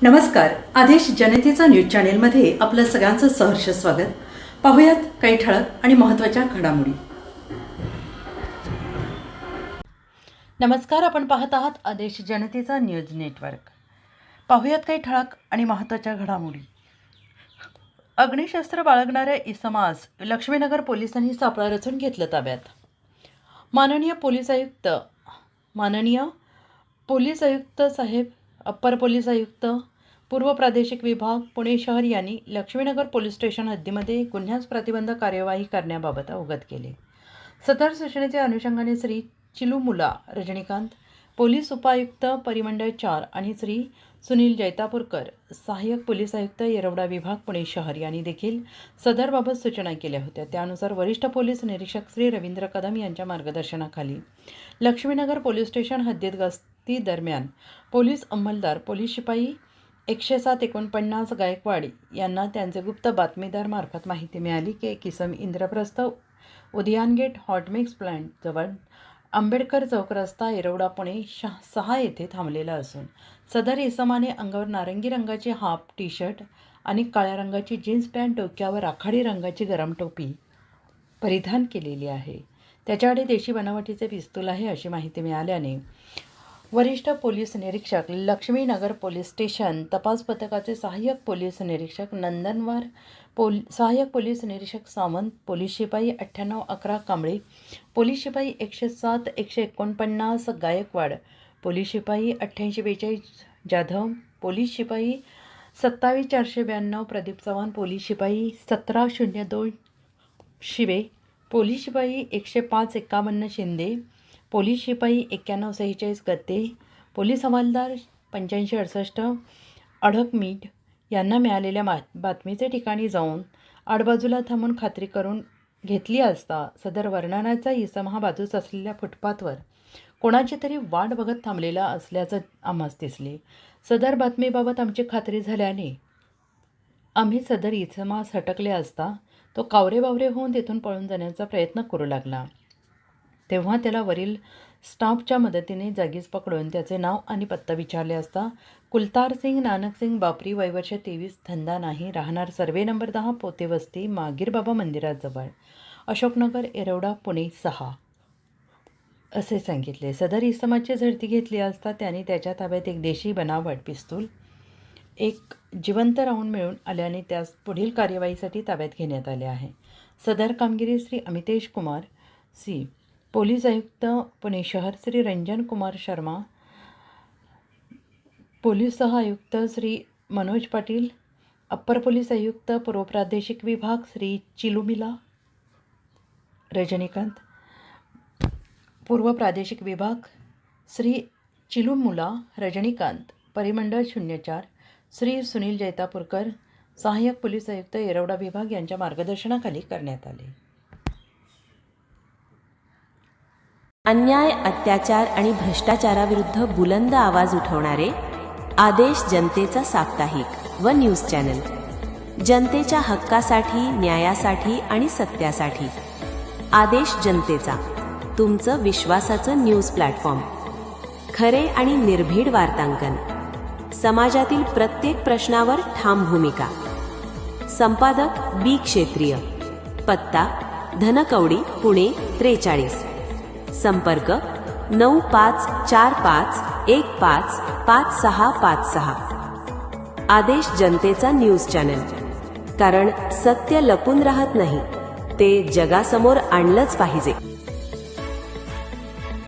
नमस्कार. आदेश जनतेचा न्यूज चॅनेलमध्ये आपलं सगळ्यांचं सहर्ष स्वागत. पाहूयात काही ठळक आणि महत्त्वाच्या घडामोडी. नमस्कार, आपण पाहत आहात आदेश जनतेचा न्यूज नेटवर्क. पाहूयात काही ठळक आणि महत्त्वाच्या घडामोडी. अग्निशस्त्र बाळगणाऱ्या इसमास लक्ष्मीनगर पोलिसांनी सापळा रचून घेतलं ताब्यात. माननीय पोलीस आयुक्त साहेब, अप्पर पोलीस आयुक्त, पूर्व प्रादेशिक विभाग, पुणे शहर यांनी लक्ष्मीनगर पोलीस स्टेशन हद्दीमध्ये गुन्ह्यास प्रतिबंधक कार्यवाही करण्याबाबत अवगत केले. सदर सूचनेच्या अनुषंगाने श्री चिलुमुला रजनीकांत, पोलीस उपायुक्त परिमंडळ 4 आणि श्री सुनील जैतापूरकर, सहाय्यक पोलीस आयुक्त येरवडा विभाग पुणे शहर यांनी देखील सदरबाबत सूचना केल्या होत्या. त्यानुसार वरिष्ठ पोलीस निरीक्षक श्री रवींद्र कदम यांच्या मार्गदर्शनाखाली लक्ष्मीनगर पोलीस स्टेशन हद्दीत गस्ती दरम्यान पोलीस अंमलदार पोलीस शिपाई 107-49 गायकवाड यांना त्यांचे गुप्त बातमीदार मार्फत माहिती मिळाली की एक इसम इंद्रप्रस्थ उद्यान गेट हॉट मिक्स प्लांट जवळ आंबेडकर चौक रस्ता येरवडा पुणे 6 येथे थांबलेला असून सदर इसमाने अंगावर नारंगी रंगाची हाफ टी शर्ट आणि काळ्या रंगाची जीन्स पॅन्ट, डोक्यावर राखाडी रंगाची गरम टोपी परिधान केलेली आहे. त्याच्याकडे देशी बनावटीचे पिस्तूल आहे अशी माहिती मिळाल्याने वरिष्ठ पोलीस निरीक्षक लक्ष्मीनगर पोलीस स्टेशन तपास पथकाचे सहाय्यक पोलीस निरीक्षक नंदनवार, सहाय्यक पोलीस निरीक्षक सावंत, पोलीस शिपाई 9811 कांबळे, पोलीस शिपाई 107-149 गायकवाड, पोलीस शिपाई 8842 जाधव, पोलीस शिपाई 27492 प्रदीप चव्हाण, पोलीस शिपाई 1702 शिवे, पोलीस शिपाई 105-51 शिंदे, पोलीस शिपाई 9146 गत्ते, पोलीस हवालदार 8568 अडक मीठ यांना मिळालेल्या बातमीचे ठिकाणी जाऊन आडबाजूला थांबून खात्री करून घेतली असता सदर वर्णनाचा इसम हा बाजूस असलेल्या फुटपाथवर कोणाची तरी वाट बघत थांबलेला असल्याचं आम्हास दिसले. सदर बातमीबाबत आमची खात्री झाल्याने आम्ही सदर इसमास हटकले असता तो कावरेबावरे होऊन तेथून पळून जाण्याचा प्रयत्न करू लागला. तेव्हा त्याला वरील स्टाफच्या मदतीने जागीच पकडून त्याचे नाव आणि पत्ता विचारले असता कुलतार सिंग नानक सिंग बापरी, वयवर्ष 23, धंदा नाही, राहणार सर्वे नंबर 10 पोते वस्ती, मागीर बाबा मंदिराजवळ, अशोकनगर, येरवडा, पुणे 6 असे सांगितले. सदर इसमाची झडती घेतली असता त्याने त्याच्या ताब्यात एक देशी बनावट पिस्तूल, एक जिवंत राऊंड मिळून आल्याने त्यास पुढील कार्यवाहीसाठी ताब्यात घेण्यात आले आहे. सदर कामगिरी श्री अमितेश कुमार सी, पोलीस आयुक्त पुणे शहर, श्री रंजन कुमार शर्मा, पोलीस सह आयुक्त श्री मनोज पाटील, अप्पर पोलीस आयुक्त पूर्व प्रादेशिक विभाग श्री चिलुमिला रजनीकांत, पूर्व प्रादेशिक विभाग श्री चिलुमुला रजनीकांत, परिमंडळ 04 श्री सुनील जैतापूरकर, सहाय्यक पोलीस आयुक्त येरवडा विभाग यांच्या मार्गदर्शनाखाली करण्यात आले. अन्याय, अत्याचार आणि भ्रष्टाचाराविरुद्ध बुलंद आवाज उठवणारे आदेश जनतेचा साप्ताहिक व न्यूज चॅनल. जनतेच्या हक्कासाठी, न्यायासाठी आणि सत्यासाठी आदेश जनतेचा, तुमचं विश्वासाचं न्यूज प्लॅटफॉर्म. खरे आणि निर्भीड वार्तांकन, समाजातील प्रत्येक प्रश्नावर ठाम भूमिका. संपादक बी क्षेत्रीय, पत्ता धनकवडी, पुणे 43, संपर्क 9545155656. आदेश जनतेचा न्यूज चॅनल, कारण सत्य लपून राहत नाही, ते जगासमोर आणलंच पाहिजे.